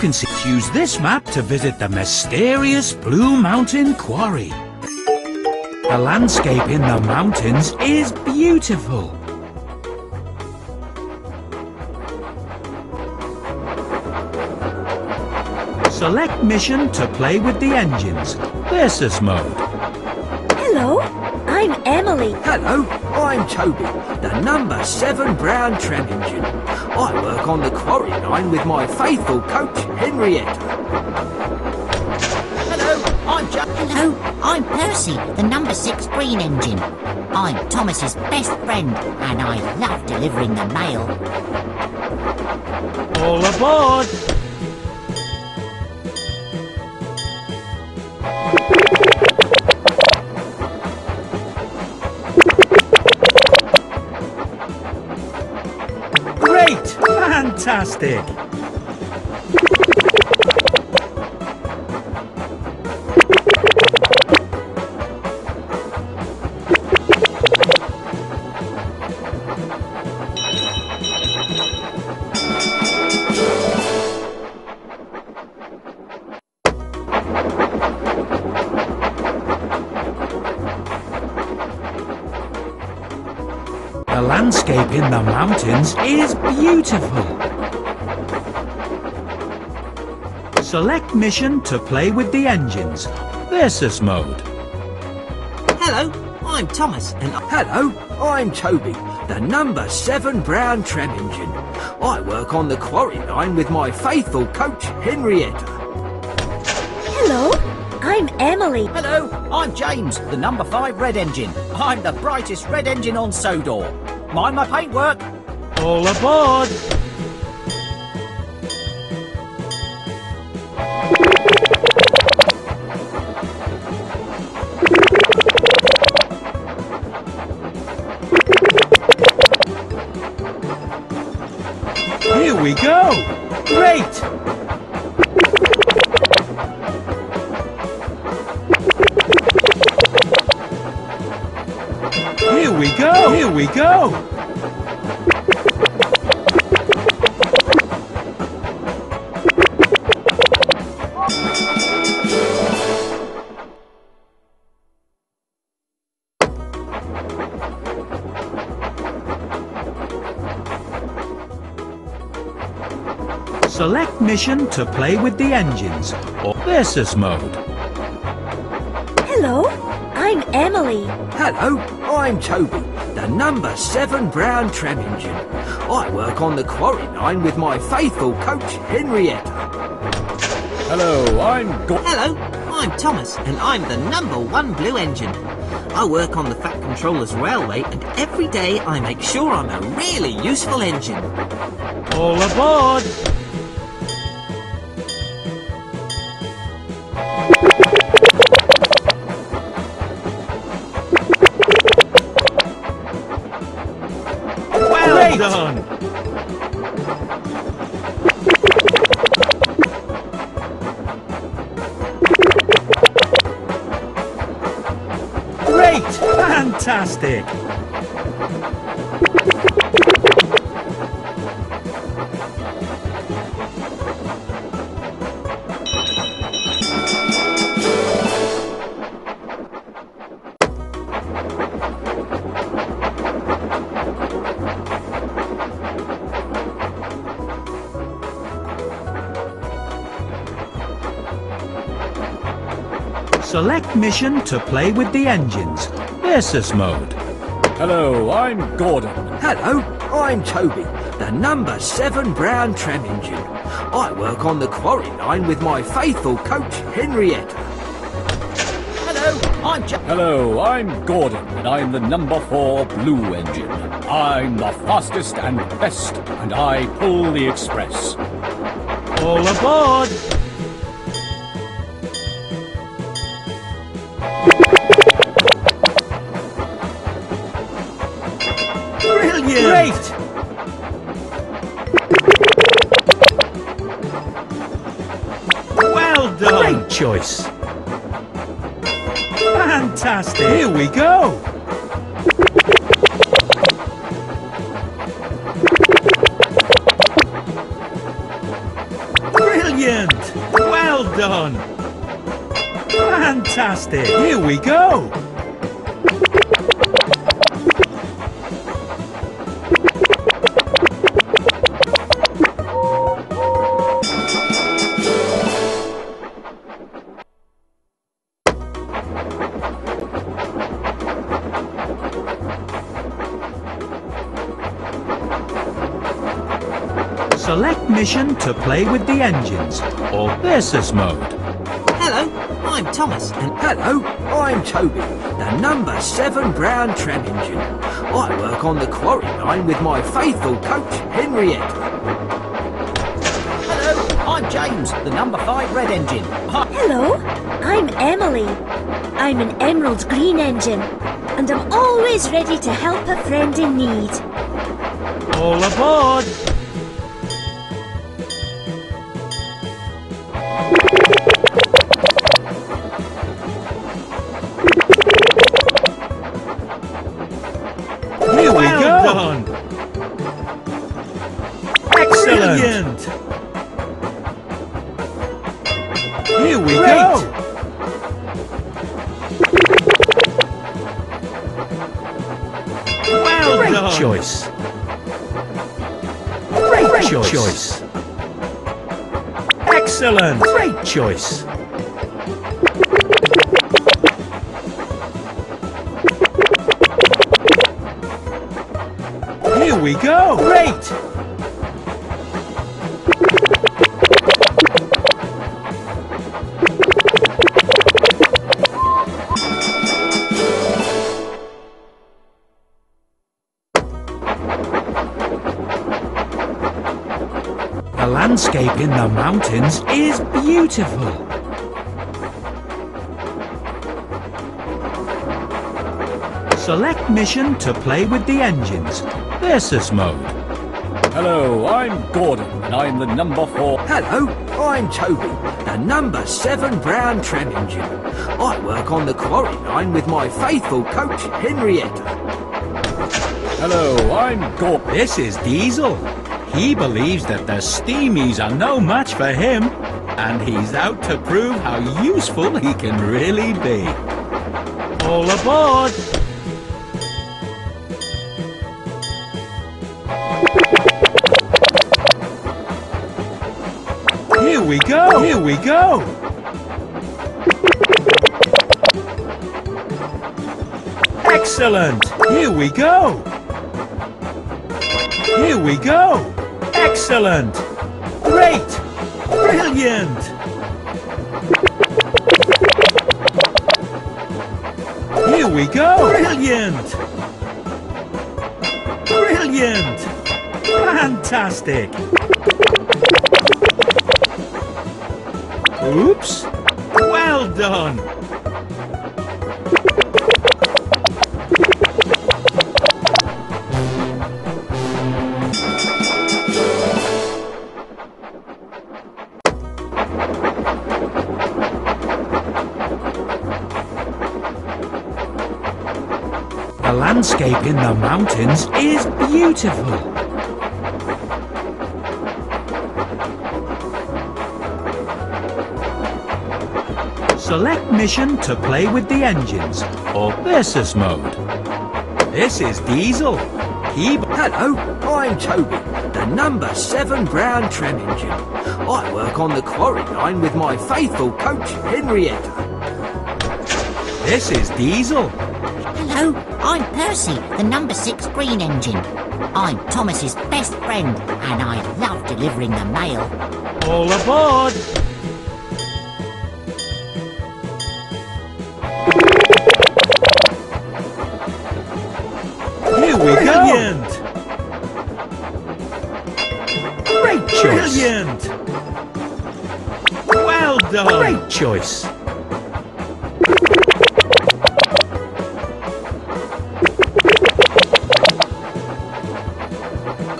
can use this map to visit the mysterious Blue Mountain Quarry. The landscape in the mountains is beautiful. Select mission to play with the engines, versus mode. Hello, I'm Emily. Hello, I'm Toby, the number 7 Brown Tram engine. I work on the quarry line with my faithful coach, Henrietta. Hello, I'm Jack. Hello, I'm Percy, the number 6 green engine. I'm Thomas's best friend, and I love delivering the mail. All aboard! Great! Fantastic! The landscape in the mountains is beautiful. Select mission to play with the engines, versus mode. Hello, I'm Thomas, and Hello, I'm Toby, the number 7 Brown Tram engine. I work on the quarry line with my faithful coach, Henrietta. Hello, I'm Emily. hello, I'm James, the number 5 red engine. I'm the brightest red engine on Sodor. Mind my paintwork. All aboard! Here we go! Great! Here we go! Here we go! Select mission to play with the engines, or versus mode. Hello, I'm Emily. Hello, I'm Toby, the number 7 Brown Tram engine. I work on the quarry line with my faithful coach, Henrietta. Hello, Hello, I'm Thomas, and I'm the number 1 blue engine. I work on the Fat Controllers Railway, and every day I make sure I'm a really useful engine. All aboard! Well done! Great! Fantastic! Select mission to play with the engines, versus mode. Hello, I'm Gordon. Hello, I'm Toby, the number 7 Brown Tram engine. I work on the quarry line with my faithful coach, Henrietta. Hello, I'm Jack. Hello, I'm Gordon, and I'm the number 4 blue engine. I'm the fastest and best, and I pull the express. All aboard! Brilliant! Great! Well done! Great choice! Fantastic! Here we go! Brilliant! Well done! Fantastic! Here we go! Select mission to play with the engines, or versus mode. Hello, I'm Thomas, and Hello, I'm Toby, the number 7 brown tram engine. I work on the quarry line with my faithful coach, Henrietta. Hello, I'm James, the number 5 red engine. Hello, I'm Emily. I'm an emerald green engine, and I'm always ready to help a friend in need. All aboard! Here we go! Done. Excellent! Here we go! Well Great done! Choice! Great choice! Excellent! Great choice! Here we go! Great! The landscape in the mountains is beautiful. Select mission to play with the engines. Versus mode. Hello, I'm Gordon, and I'm the number 4. Hello, I'm Toby, the number 7 brown tram engine. I work on the quarry line with my faithful coach, Henrietta. Hello, I'm Gordon. This is Diesel. He believes that the Steamies are no match for him, and he's out to prove how useful he can really be. All aboard! Here we go! Here we go! Excellent! Here we go! Here we go! Excellent! Great! Brilliant! Here we go! Brilliant! Brilliant! Fantastic! Oops! Well done! The landscape in the mountains is beautiful. Select mission to play with the engines, or versus mode. This is Diesel. Hello, I'm Toby, the number 7 brown tram engine. I work on the quarry line with my faithful coach, Henrietta. This is Diesel. Hello, I'm Percy, the number 6 green engine. I'm Thomas's best friend, and I love delivering the mail. All aboard! Here we go! Brilliant! Great choice! Brilliant! Well done! Great choice!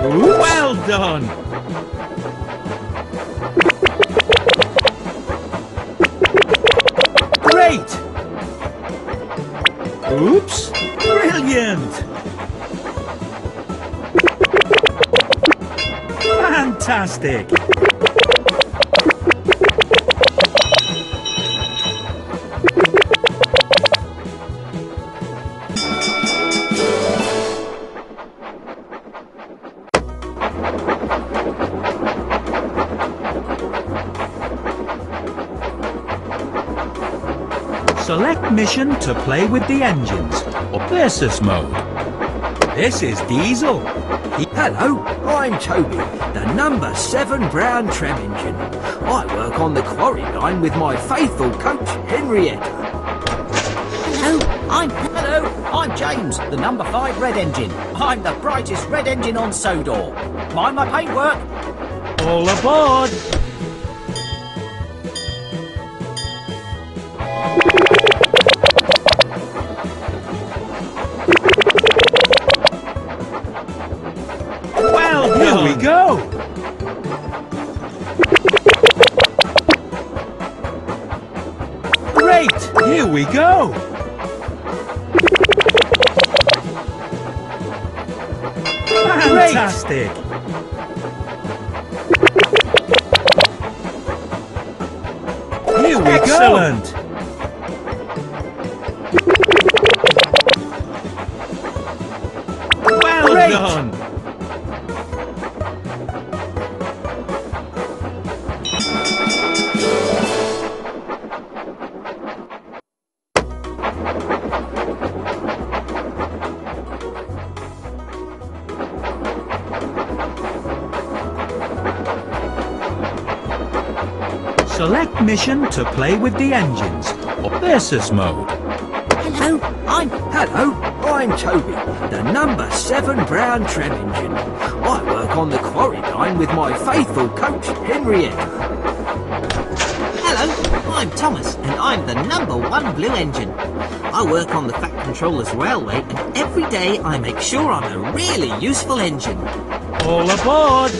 Oops. Well done! Great! Oops! Brilliant! Fantastic! Select mission to play with the engines, or versus mode. This is Diesel. Hello, I'm Toby, the number 7 brown tram engine. I work on the quarry line with my faithful coach, Henrietta. Hello, I'm James, the number 5 red engine. I'm the brightest red engine on Sodor. Mind my paintwork? All aboard! Well, here we go! Great! Here we go! Fantastic! Here we Excellent! Go! Well Great. Done! Select mission to play with the engines, or versus mode. Hello, I'm Toby, the number 7 brown tram engine. I work on the quarry line with my faithful coach, Henrietta. Hello, I'm Thomas, and I'm the number 1 blue engine. I work on the Fat Controllers Railway, and every day I make sure I'm a really useful engine. All aboard!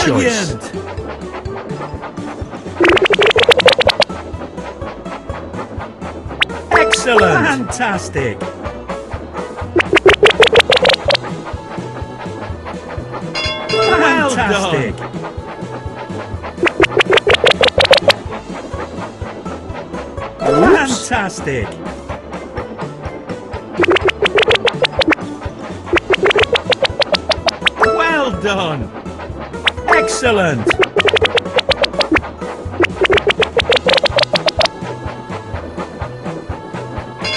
Brilliant! Excellent! Fantastic! Fantastic! Fantastic! Well done! Excellent!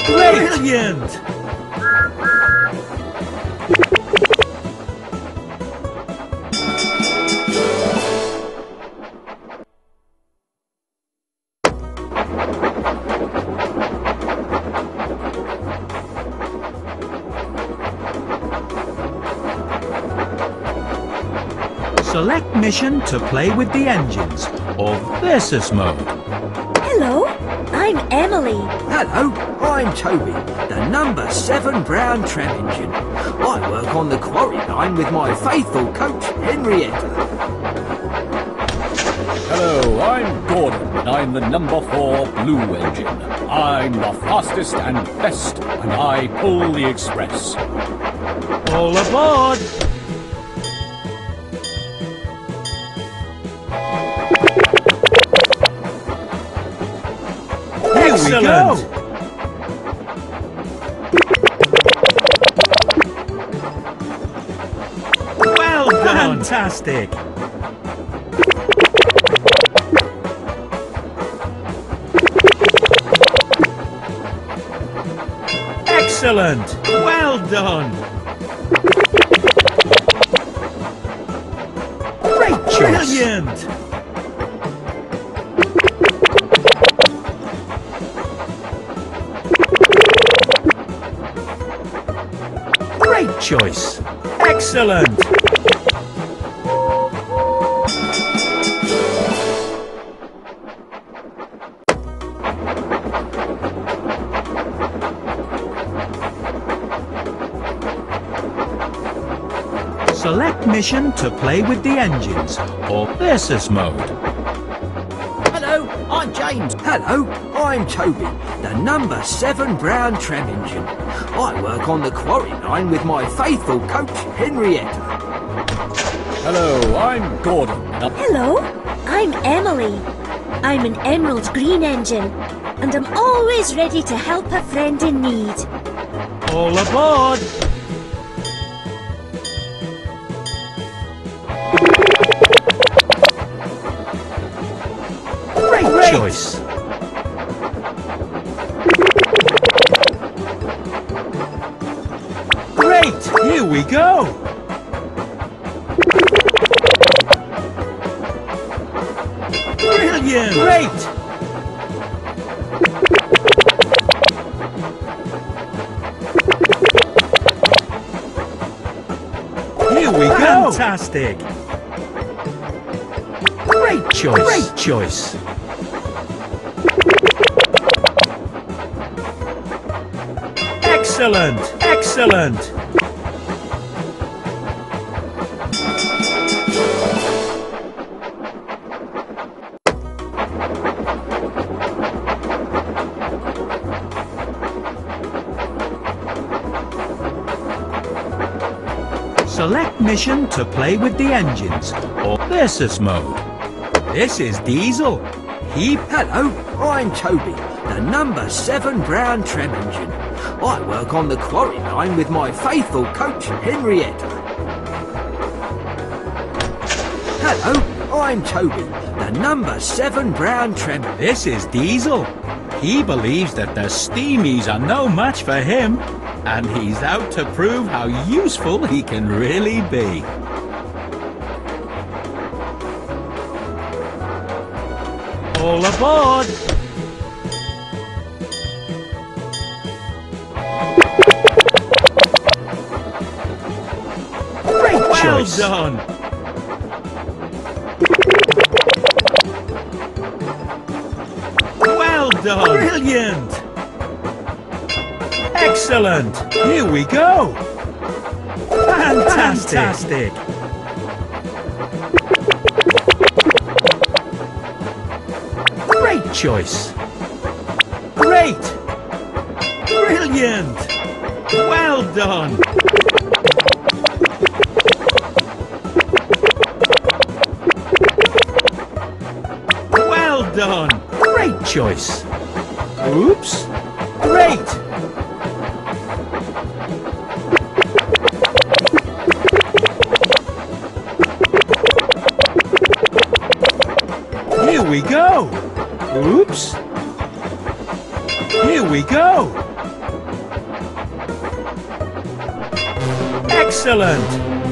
Brilliant! Select mission to play with the engines, or versus mode. Hello, I'm Emily. Hello, I'm Toby, the number 7 brown tram engine. I work on the quarry line with my faithful coach, Henrietta. Hello, I'm Gordon, and I'm the number 4 blue engine. I'm the fastest and best, and I pull the express. All aboard! Here we go! Well done! Fantastic! Excellent! Well done! Great choice! Brilliant! Great choice! Excellent! Select mission to play with the engines, or versus mode. Hello, I'm James. Hello, I'm Toby, the number 7 brown tram engine. I work on the quarry line with my faithful coach, Henrietta. Hello, I'm Gordon. Hello, I'm Emily. I'm an emerald green engine, and I'm always ready to help a friend in need. All aboard! Great choice! Great! Here we go! Brilliant! Great! Here we go! Fantastic! Great choice! Great choice! Excellent! Excellent! Select mission to play with the engines, or versus mode. This is Diesel. Hello, I'm Toby, the number 7 Brown Trem Engine. I work on the quarry line with my faithful coach, Henriette. Hello, I'm Toby, the number 7 Brown Trem. This is Diesel. He believes that the Steamies are no match for him, and he's out to prove how useful he can really be. All aboard! Great choice! Well done! Well done! Brilliant! Excellent! Here we go! Fantastic! Great choice! Great! Brilliant! Well done! Well done! Great choice! Oops! Great! Here we go! Oops! Here we go! Excellent!